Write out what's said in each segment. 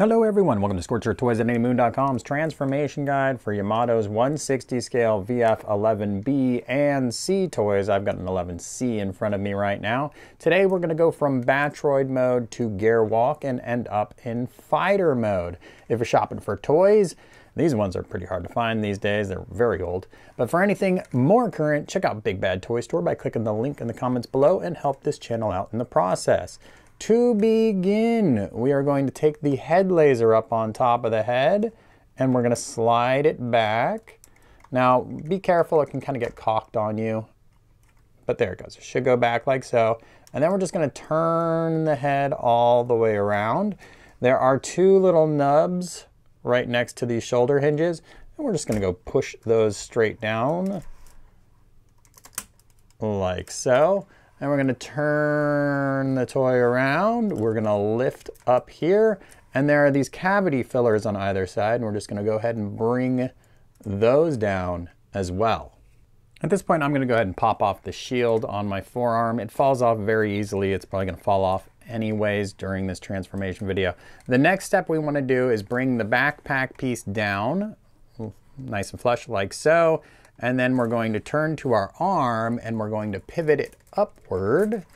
Hello everyone, welcome to ScorcherToys@anymoon.com's transformation guide for Yamato's 1/60 scale VF-11B and C toys. I've got an 11C in front of me right now. Today we're going to go from Battroid mode to Gerwalk and end up in fighter mode. If you're shopping for toys, these ones are pretty hard to find these days. They're very old. But for anything more current, check out Big Bad Toy Store by clicking the link in the comments below and help this channel out in the process. To begin, we are going to take the head laser up on top of the head and we're going to slide it back. Now, be careful, it can kind of get cocked on you, but there it goes. It should go back like so. And then we're just going to turn the head all the way around. There are two little nubs right next to these shoulder hinges, and we're just going to go push those straight down like so. And we're going to turn the toy around. We're going to lift up here. And there are these cavity fillers on either side. And we're just going to go ahead and bring those down as well. At this point, I'm going to go ahead and pop off the shield on my forearm. It falls off very easily. It's probably going to fall off anyways during this transformation video. The next step we want to do is bring the backpack piece down, nice and flush like so. And then we're going to turn to our arm and we're going to pivot it upward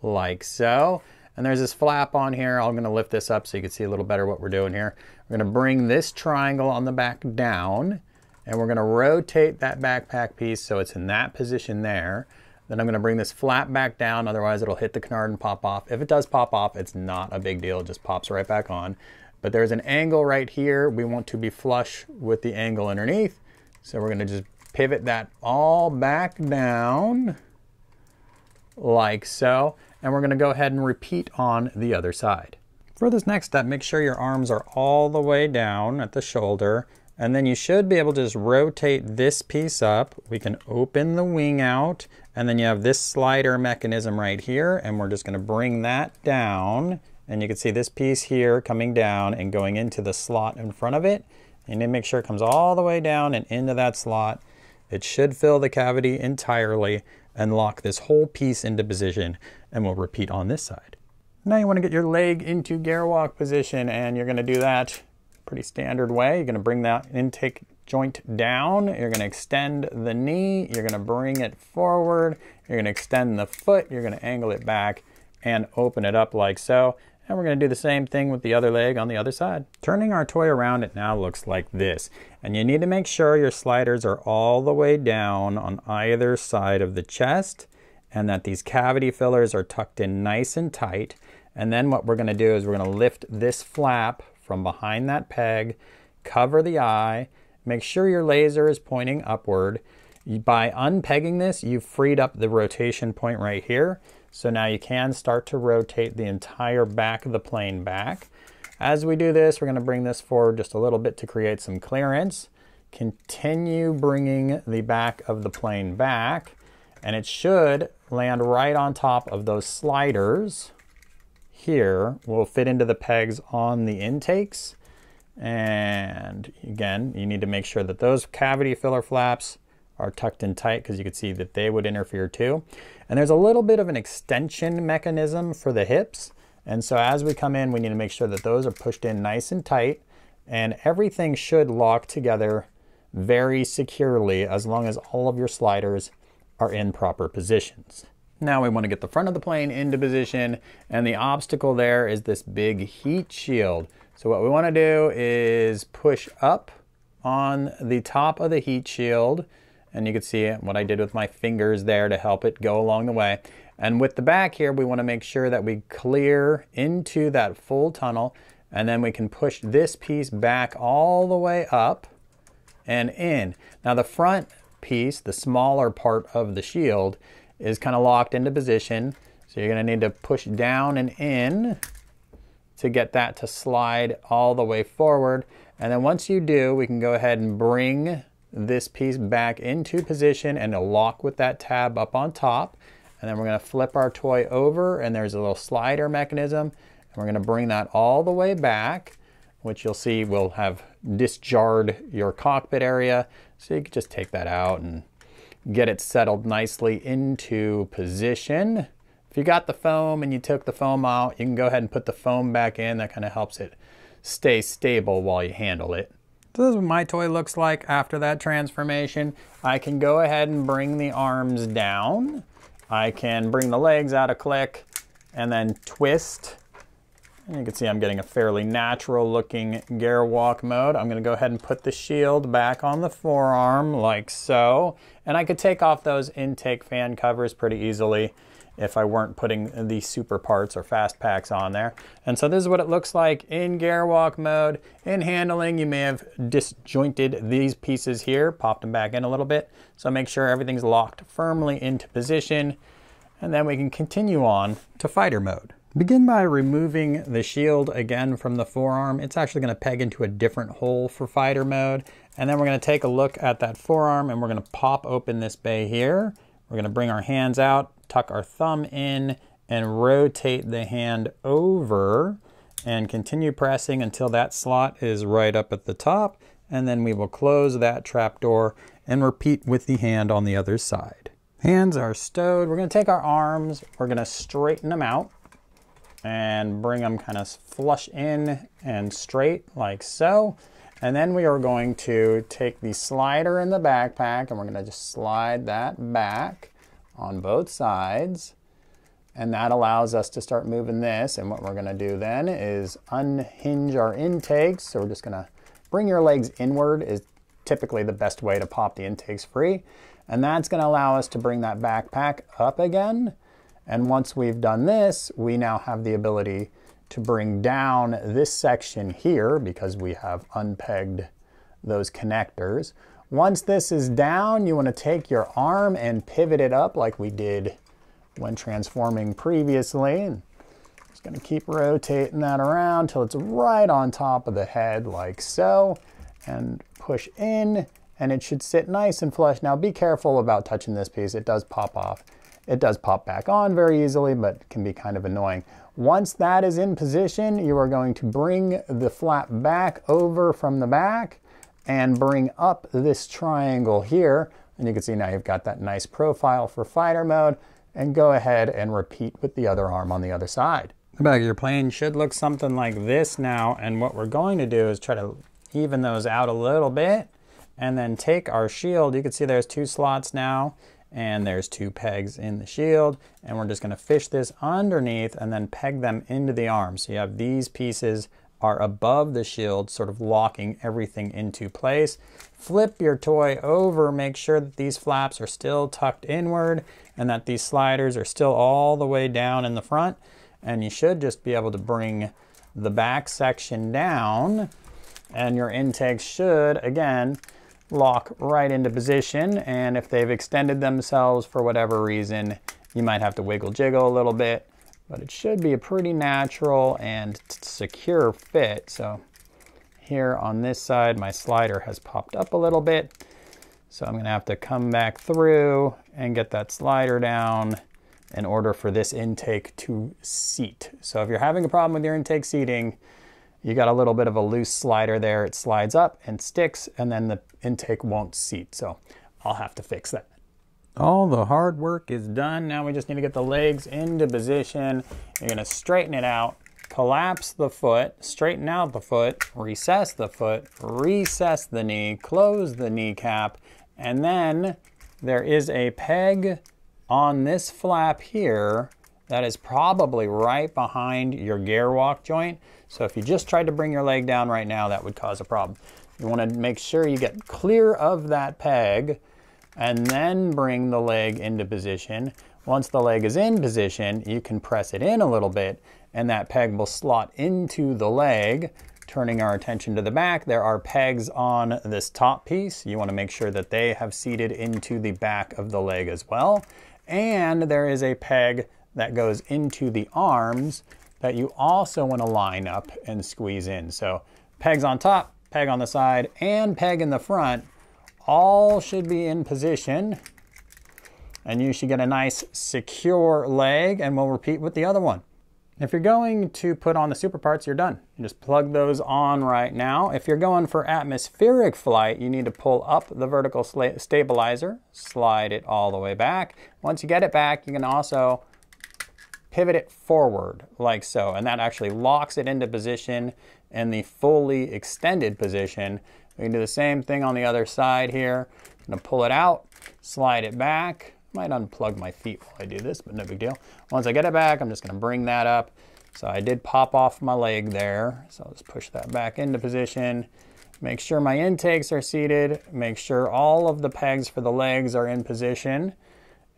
like so. And there's this flap on here. I'm going to lift this up so you can see a little better what we're doing here. We're going to bring this triangle on the back down and we're going to rotate that backpack piece so it's in that position there. Then I'm going to bring this flap back down, otherwise it'll hit the canard and pop off. If it does pop off, it's not a big deal. It just pops right back on. But there's an angle right here. We want to be flush with the angle underneath. So we're going to just pivot that all back down like so, and we're going to go ahead and repeat on the other side. For this next step, make sure your arms are all the way down at the shoulder, and then you should be able to just rotate this piece up. We can open the wing out, and then you have this slider mechanism right here, and we're just going to bring that down, and you can see this piece here coming down and going into the slot in front of it. And then make sure it comes all the way down and into that slot. It should fill the cavity entirely and lock this whole piece into position, and we'll repeat on this side. Now you want to get your leg into Gerwalk position, and you're going to do that pretty standard way. You're going to bring that intake joint down, you're going to extend the knee, you're going to bring it forward, you're going to extend the foot, you're going to angle it back and open it up like so. And we're going to do the same thing with the other leg on the other side. Turning our toy around, it now looks like this. And you need to make sure your sliders are all the way down on either side of the chest and that these cavity fillers are tucked in nice and tight. And then what we're going to do is we're going to lift this flap from behind that peg, cover the eye, make sure your laser is pointing upward. By unpegging this, you've freed up the rotation point right here. So now you can start to rotate the entire back of the plane back. As we do this, we're going to bring this forward just a little bit to create some clearance. Continue bringing the back of the plane back, and it should land right on top of those sliders. Here will fit into the pegs on the intakes. And again, you need to make sure that those cavity filler flaps are tucked in tight because you can see that they would interfere too. And there's a little bit of an extension mechanism for the hips. And so as we come in, we need to make sure that those are pushed in nice and tight, and everything should lock together very securely as long as all of your sliders are in proper positions. Now we want to get the front of the plane into position, and the obstacle there is this big heat shield. So what we want to do is push up on the top of the heat shield. And you can see what I did with my fingers there to help it go along the way. And with the back here, we want to make sure that we clear into that full tunnel, and then we can push this piece back all the way up and in. Now the front piece, the smaller part of the shield, is kind of locked into position. So you're going to need to push down and in to get that to slide all the way forward. And then once you do, we can go ahead and bring this piece back into position and it'll lock with that tab up on top. And then we're going to flip our toy over, and there's a little slider mechanism, and we're going to bring that all the way back, which you'll see will have disjarred your cockpit area. So you can just take that out and get it settled nicely into position. If you got the foam and you took the foam out, you can go ahead and put the foam back in. That kind of helps it stay stable while you handle it. So this is what my toy looks like after that transformation. I can go ahead and bring the arms down. I can bring the legs out a click and then twist. And you can see I'm getting a fairly natural looking Gerwalk mode. I'm gonna go ahead and put the shield back on the forearm like so. And I could take off those intake fan covers pretty easily if I weren't putting the super parts or fast packs on there. And so this is what it looks like in Gerwalk mode. In handling, you may have disjointed these pieces here, popped them back in a little bit. So make sure everything's locked firmly into position, and then we can continue on to fighter mode. Begin by removing the shield again from the forearm. It's actually gonna peg into a different hole for fighter mode. And then we're gonna take a look at that forearm and we're gonna pop open this bay here. We're gonna bring our hands out, tuck our thumb in, and rotate the hand over and continue pressing until that slot is right up at the top. And then we will close that trapdoor and repeat with the hand on the other side. Hands are stowed. We're gonna take our arms, we're gonna straighten them out and bring them kind of flush in and straight like so. And then we are going to take the slider in the backpack and we're gonna just slide that back on both sides. And that allows us to start moving this. And what we're gonna do then is unhinge our intakes. So we're just gonna bring your legs inward is typically the best way to pop the intakes free. And that's gonna allow us to bring that backpack up again. And once we've done this, we now have the ability to bring down this section here because we have unpegged those connectors. Once this is down, you want to take your arm and pivot it up like we did when transforming previously. And just going to keep rotating that around till it's right on top of the head like so. And push in and it should sit nice and flush. Now be careful about touching this piece. It does pop off. It does pop back on very easily, but can be kind of annoying. Once that is in position, you are going to bring the flap back over from the back and bring up this triangle here. And you can see now you've got that nice profile for fighter mode, and go ahead and repeat with the other arm on the other side. The back of your plane should look something like this now. And what we're going to do is try to even those out a little bit and then take our shield. You can see there's 2 slots now. And there's 2 pegs in the shield, and we're just going to fish this underneath and then peg them into the arm. So you have these pieces are above the shield, sort of locking everything into place. Flip your toy over, make sure that these flaps are still tucked inward and that these sliders are still all the way down in the front. And you should just be able to bring the back section down, and your intakes should, again, lock right into position. And if they've extended themselves for whatever reason, you might have to wiggle jiggle a little bit, but it should be a pretty natural and secure fit. So here on this side, my slider has popped up a little bit. So I'm gonna have to come back through and get that slider down in order for this intake to seat. So if you're having a problem with your intake seating, you got a little bit of a loose slider there. It slides up and sticks, and then the intake won't seat. So I'll have to fix that. All the hard work is done. Now we just need to get the legs into position. You're gonna straighten it out, collapse the foot, straighten out the foot, recess the foot, recess the knee, close the kneecap, and then there is a peg on this flap here that is probably right behind your Gerwalk joint. So if you just tried to bring your leg down right now, that would cause a problem. You want to make sure you get clear of that peg and then bring the leg into position. Once the leg is in position, you can press it in a little bit and that peg will slot into the leg. Turning our attention to the back, there are pegs on this top piece. You want to make sure that they have seated into the back of the leg as well. And there is a peg that goes into the arms that you also want to line up and squeeze in. So pegs on top, peg on the side, and peg in the front all should be in position. And you should get a nice secure leg, and we'll repeat with the other one. If you're going to put on the super parts, you're done. You just plug those on right now. If you're going for atmospheric flight, you need to pull up the vertical stabilizer, slide it all the way back. Once you get it back, you can also pivot it forward like so, and that actually locks it into position in the fully extended position. We can do the same thing on the other side here. I'm gonna pull it out, slide it back. Might unplug my feet while I do this, but no big deal. Once I get it back, I'm just gonna bring that up. So I did pop off my leg there, so I'll just push that back into position. Make sure my intakes are seated. Make sure all of the pegs for the legs are in position.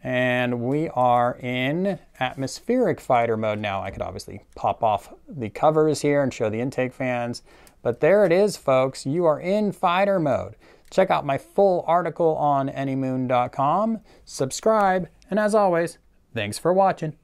And we are in atmospheric fighter mode now. I could obviously pop off the covers here and show the intake fans, but there it is, folks. You are in fighter mode. Check out my full article on anymoon.com. Subscribe, and as always, thanks for watching.